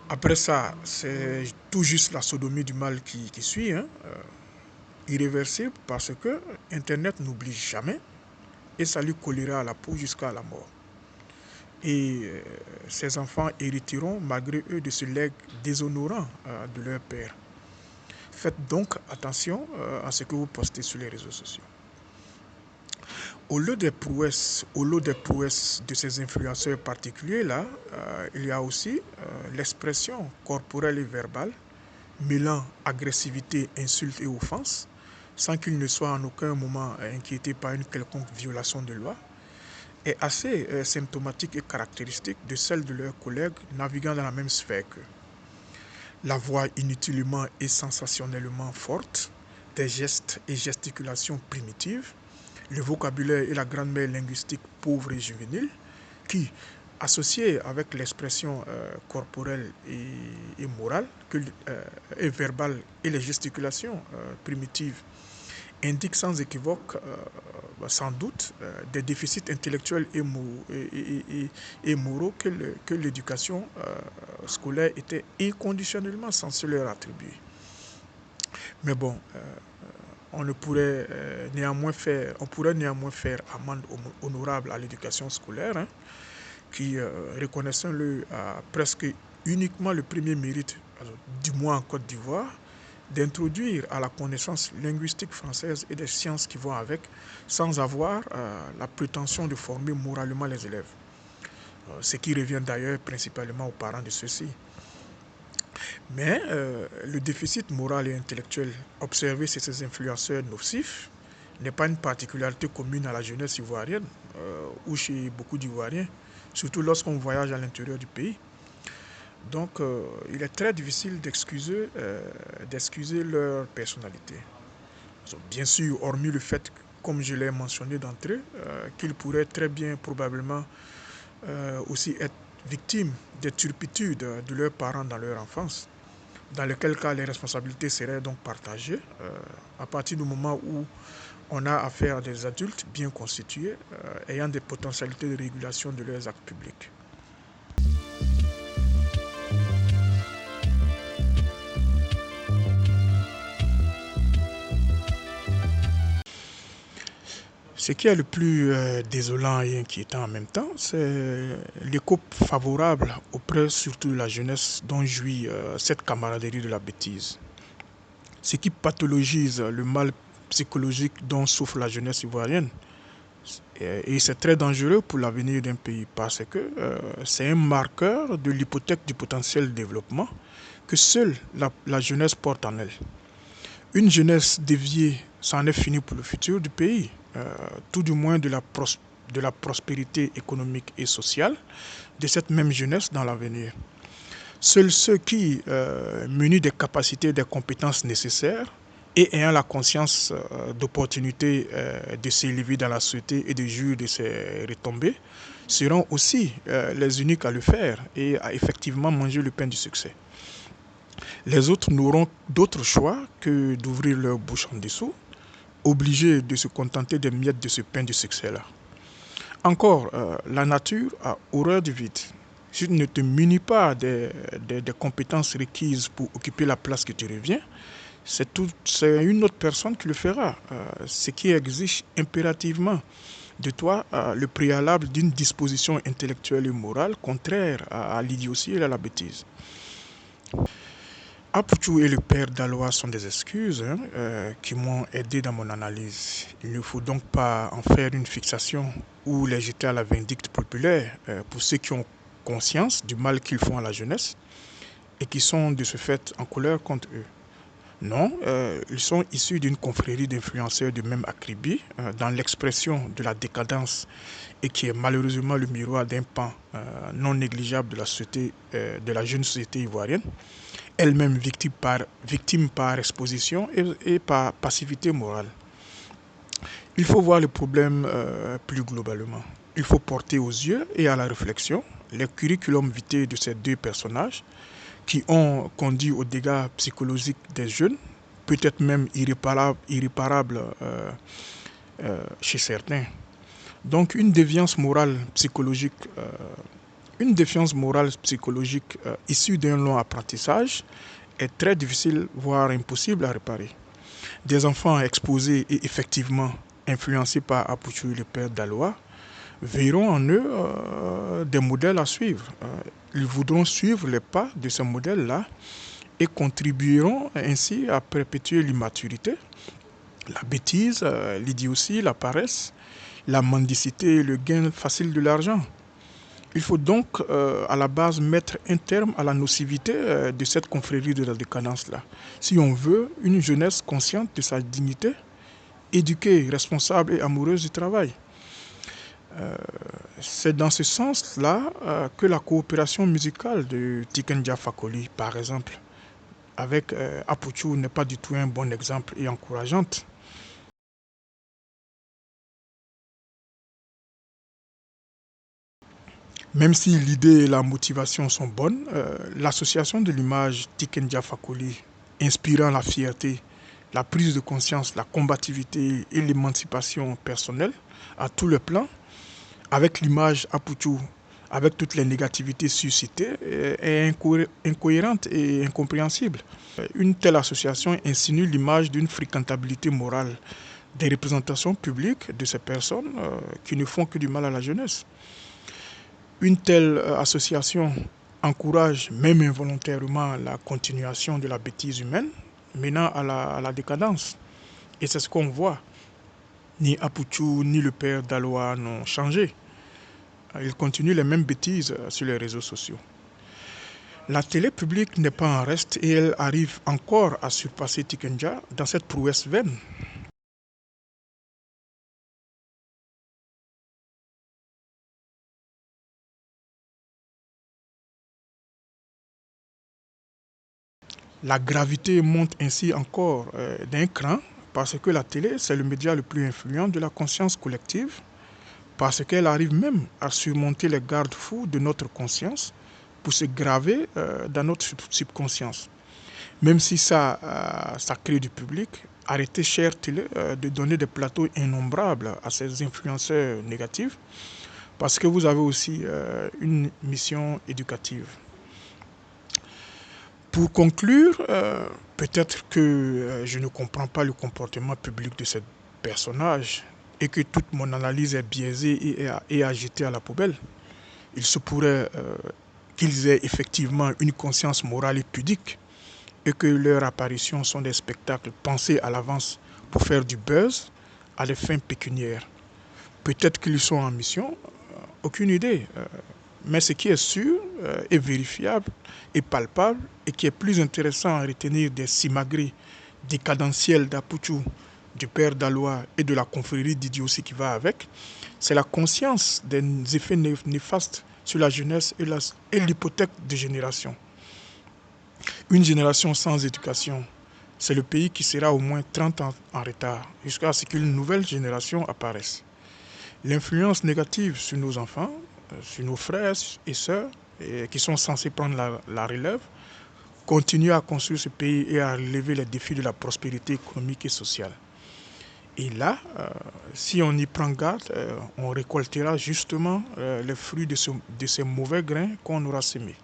Après ça, c'est tout juste la sodomie du mal qui suit, hein, irréversible parce que Internet n'oublie jamais et ça lui collera à la peau jusqu'à la mort. Et ces enfants hériteront malgré eux de ce legs déshonorant de leur père. Faites donc attention à ce que vous postez sur les réseaux sociaux. Au lot des prouesses de ces influenceurs particuliers-là, il y a aussi l'expression corporelle et verbale, mêlant agressivité, insulte et offense, sans qu'il ne soit en aucun moment inquiété par une quelconque violation de loi, est assez symptomatique et caractéristique de celle de leurs collègues naviguant dans la même sphère qu'eux. La voix inutilement et sensationnellement forte, des gestes et gesticulations primitives, le vocabulaire et la grammaire linguistique pauvre et juvénile, qui, associés avec l'expression corporelle et morale et verbale et les gesticulations primitives, indiquent sans équivoque, sans doute, des déficits intellectuels et moraux que l'éducation scolaire était inconditionnellement censée leur attribuer. Mais bon, on pourrait néanmoins faire amende honorable à l'éducation scolaire, hein, qui, reconnaissons-le, a presque uniquement le premier mérite, du moins en Côte d'Ivoire, d'introduire à la connaissance linguistique française et des sciences qui vont avec, sans avoir la prétention de former moralement les élèves. Ce qui revient d'ailleurs principalement aux parents de ceux-ci. Mais le déficit moral et intellectuel observé chez ces influenceurs nocifs n'est pas une particularité commune à la jeunesse ivoirienne ou chez beaucoup d'Ivoiriens, surtout lorsqu'on voyage à l'intérieur du pays. Donc, il est très difficile d'excuser leur personnalité. Bien sûr, hormis le fait, comme je l'ai mentionné d'entrée, qu'ils pourraient très bien probablement aussi être victimes des turpitudes de leurs parents dans leur enfance, dans lequel cas les responsabilités seraient donc partagées à partir du moment où on a affaire à des adultes bien constitués ayant des potentialités de régulation de leurs actes publics. Ce qui est le plus désolant et inquiétant en même temps, c'est l'écho favorable auprès surtout de la jeunesse dont jouit cette camaraderie de la bêtise. Ce qui pathologise le mal psychologique dont souffre la jeunesse ivoirienne. Et c'est très dangereux pour l'avenir d'un pays parce que c'est un marqueur de l'hypothèque du potentiel de développement que seule la jeunesse porte en elle. Une jeunesse déviée, c'en est fini pour le futur du pays, tout du moins de la prospérité économique et sociale de cette même jeunesse dans l'avenir. Seuls ceux qui, munis des capacités et des compétences nécessaires et ayant la conscience d'opportunité de s'élever dans la société et de jouir de ses retombées, seront aussi les uniques à le faire et à effectivement manger le pain du succès. Les autres n'auront d'autre choix que d'ouvrir leur bouche en dessous, obligés de se contenter des miettes de ce pain du succès-là. Encore, la nature a horreur du vide. Si tu ne te munis pas des compétences requises pour occuper la place que tu reviens, c'est une autre personne qui le fera, ce qui exige impérativement de toi le préalable d'une disposition intellectuelle et morale contraire à l'idiotie et à la bêtise. Apoutou et le père Daloa sont des excuses qui m'ont aidé dans mon analyse. Il ne faut donc pas en faire une fixation ou les jeter à la vindicte populaire pour ceux qui ont conscience du mal qu'ils font à la jeunesse et qui sont de ce fait en colère contre eux. Non, ils sont issus d'une confrérie d'influenceurs de même acribie dans l'expression de la décadence et qui est malheureusement le miroir d'un pan non négligeable de la société, de la jeune société ivoirienne, elle-même victime par exposition et par passivité morale. Il faut voir le problème plus globalement. Il faut porter aux yeux et à la réflexion les curriculum vitae de ces deux personnages qui ont conduit aux dégâts psychologiques des jeunes peut-être même irréparable chez certains. Donc une défiance morale psychologique issue d'un long apprentissage est très difficile, voire impossible à réparer. Des enfants exposés et effectivement influencés par Apuchu, le père d'Aloa, verront en eux des modèles à suivre. Ils voudront suivre les pas de ces modèles-là et contribueront ainsi à perpétuer l'immaturité, la bêtise, l'idiotie, la paresse, la mendicité et le gain facile de l'argent. Il faut donc à la base mettre un terme à la nocivité de cette confrérie de la décadence-là. Si on veut une jeunesse consciente de sa dignité, éduquée, responsable et amoureuse du travail. C'est dans ce sens-là que la coopération musicale de Tiken Jah Fakoly, par exemple, avec Apuchu n'est pas du tout un bon exemple et encourageante. Même si l'idée et la motivation sont bonnes, l'association de l'image Tiken Jah Fakoly, inspirant la fierté, la prise de conscience, la combativité et l'émancipation personnelle à tous les plans, avec l'image Apuchu, avec toutes les négativités suscitées, est incohérente et incompréhensible. Une telle association insinue l'image d'une fréquentabilité morale des représentations publiques de ces personnes qui ne font que du mal à la jeunesse. Une telle association encourage, même involontairement, la continuation de la bêtise humaine, menant à la décadence. Et c'est ce qu'on voit. Ni Apuchu ni le père d'Aloa n'ont changé. Ils continuent les mêmes bêtises sur les réseaux sociaux. La télé publique n'est pas en reste et elle arrive encore à surpasser Tiken Jah dans cette prouesse vaine. La gravité monte ainsi encore d'un cran parce que la télé, c'est le média le plus influent de la conscience collective, parce qu'elle arrive même à surmonter les garde-fous de notre conscience pour se graver dans notre subconscience. Même si ça crée du public, arrêtez, chère télé, de donner des plateaux innombrables à ces influenceurs négatifs, parce que vous avez aussi une mission éducative. Pour conclure, peut-être que je ne comprends pas le comportement public de ce personnage et que toute mon analyse est biaisée et à jeter à la poubelle. Il se pourrait qu'ils aient effectivement une conscience morale et pudique et que leurs apparitions sont des spectacles pensés à l'avance pour faire du buzz à des fins pécuniaires. Peut-être qu'ils sont en mission, aucune idée. Mais ce qui est sûr, est vérifiable et palpable et qui est plus intéressant à retenir des simagrées décadentielles d'Apuchu, du père d'Aloa et de la confrérie d'idiotie qui va avec, c'est la conscience des effets néfastes sur la jeunesse et l'hypothèque de génération. Une génération sans éducation, c'est le pays qui sera au moins 30 ans en retard jusqu'à ce qu'une nouvelle génération apparaisse. L'influence négative sur nos enfants, sur nos frères et sœurs qui sont censés prendre la relève, continue à construire ce pays et à relever les défis de la prospérité économique et sociale. Et là, si on y prend garde, on récoltera justement les fruits de ces mauvais grains qu'on aura semés.